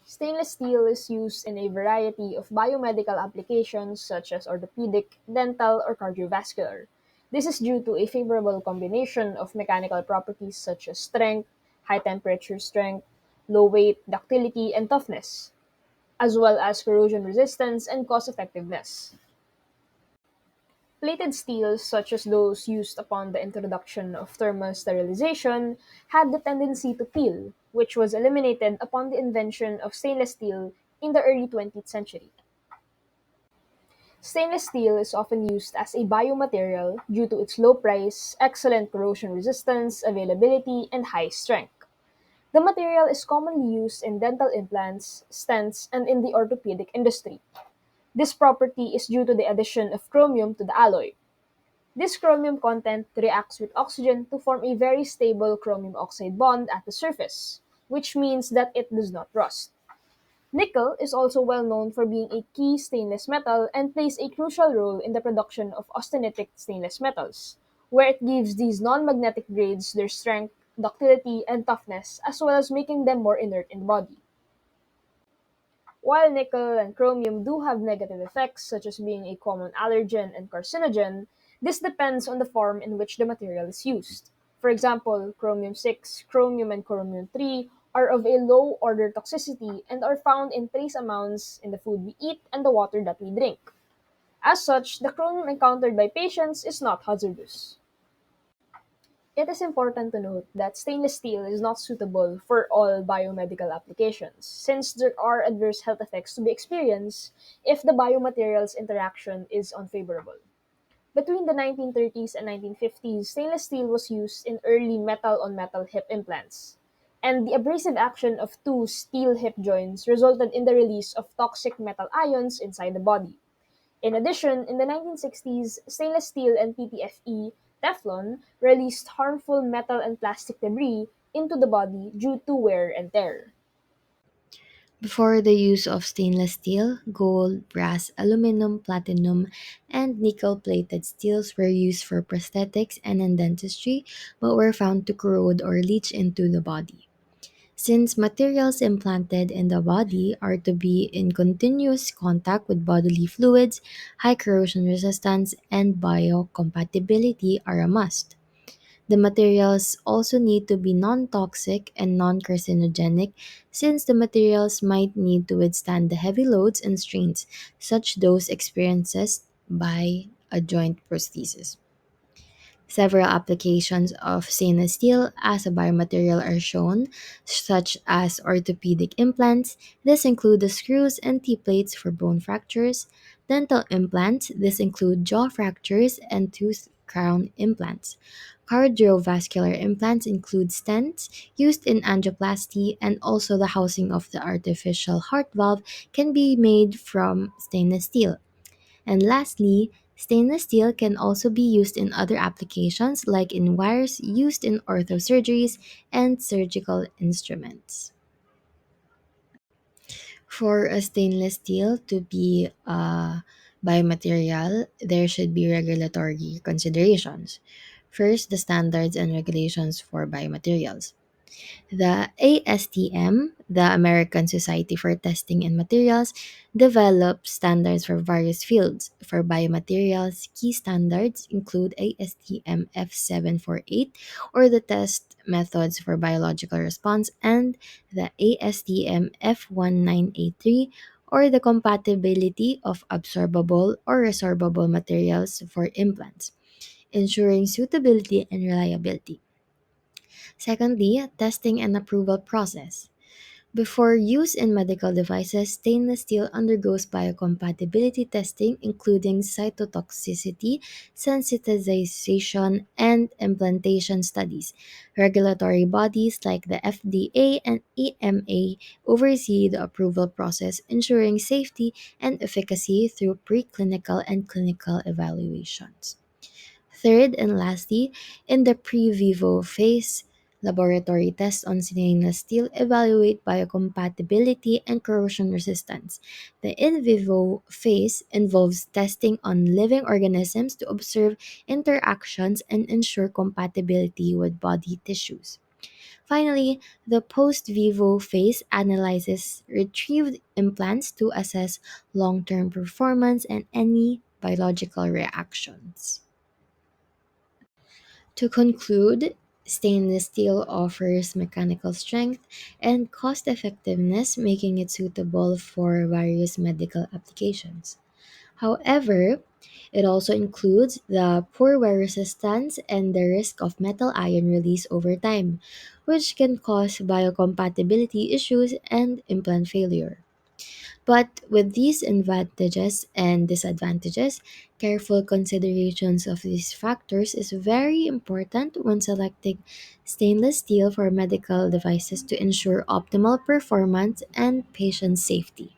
Stainless steel is used in a variety of biomedical applications such as orthopedic, dental, or cardiovascular. This is due to a favorable combination of mechanical properties such as strength, high temperature strength, low weight, ductility, and toughness, as well as corrosion resistance and cost effectiveness. Plated steels, such as those used upon the introduction of thermal sterilization, had the tendency to peel, which was eliminated upon the invention of stainless steel in the early 20th century. Stainless steel is often used as a biomaterial due to its low price, excellent corrosion resistance, availability, and high strength. The material is commonly used in dental implants, stents, and in the orthopedic industry. This property is due to the addition of chromium to the alloy. This chromium content reacts with oxygen to form a very stable chromium oxide bond at the surface, which means that it does not rust. Nickel is also well known for being a key stainless metal and plays a crucial role in the production of austenitic stainless metals, where it gives these non-magnetic grades their strength, ductility, and toughness, as well as making them more inert in the body. While nickel and chromium do have negative effects, such as being a common allergen and carcinogen, this depends on the form in which the material is used. For example, chromium 6, chromium, and chromium 3 are of a low order toxicity and are found in trace amounts in the food we eat and the water that we drink. As such, the chromium encountered by patients is not hazardous. It is important to note that stainless steel is not suitable for all biomedical applications, since there are adverse health effects to be experienced if the biomaterials interaction is unfavorable. Between the 1930s and 1950s, stainless steel was used in early metal on metal hip implants, and the abrasive action of two steel hip joints resulted in the release of toxic metal ions inside the body. In addition, in the 1960s, stainless steel and PTFE Teflon released harmful metal and plastic debris into the body due to wear and tear. Before the use of stainless steel, gold, brass, aluminum, platinum, and nickel plated steels were used for prosthetics and in dentistry, but were found to corrode or leach into the body. Since materials implanted in the body are to be in continuous contact with bodily fluids, high corrosion resistance and biocompatibility are a must. The materials also need to be non toxic and non carcinogenic, since the materials might need to withstand the heavy loads and strains, such those experienced by a joint prosthesis. Several applications of stainless steel as a biomaterial are shown, such as orthopedic implants. This include the screws and T-plates for bone fractures, dental implants. This include jaw fractures and tooth crown implants. Cardiovascular implants include stents used in angioplasty, and also the housing of the artificial heart valve can be made from stainless steel. And lastly, stainless steel can also be used in other applications like in wires used in orthosurgeries and surgical instruments. For a stainless steel to be a biomaterial, there should be regulatory considerations. First, the standards and regulations for biomaterials. The ASTM, the American Society for Testing in Materials, develops standards for various fields. For biomaterials, key standards include ASTM F748, or the test methods for biological response, and the ASTM F1983, or the compatibility of absorbable or resorbable materials for implants, ensuring suitability and reliability. Secondly, testing and approval process. Before use in medical devices, stainless steel undergoes biocompatibility testing, including cytotoxicity, sensitization, and implantation studies. Regulatory bodies like the FDA and EMA oversee the approval process, ensuring safety and efficacy through preclinical and clinical evaluations. Third and lastly, in the pre-vivo phase, laboratory tests on stainless steel evaluate biocompatibility and corrosion resistance. The in vivo phase involves testing on living organisms to observe interactions and ensure compatibility with body tissues. Finally, the post vivo phase analyzes retrieved implants to assess long term performance and any biological reactions. To conclude, stainless steel offers mechanical strength and cost effectiveness, making it suitable for various medical applications. However, it also includes the poor wear resistance and the risk of metal ion release over time, which can cause biocompatibility issues and implant failure. But with these advantages and disadvantages, careful considerations of these factors is very important when selecting stainless steel for medical devices to ensure optimal performance and patient safety.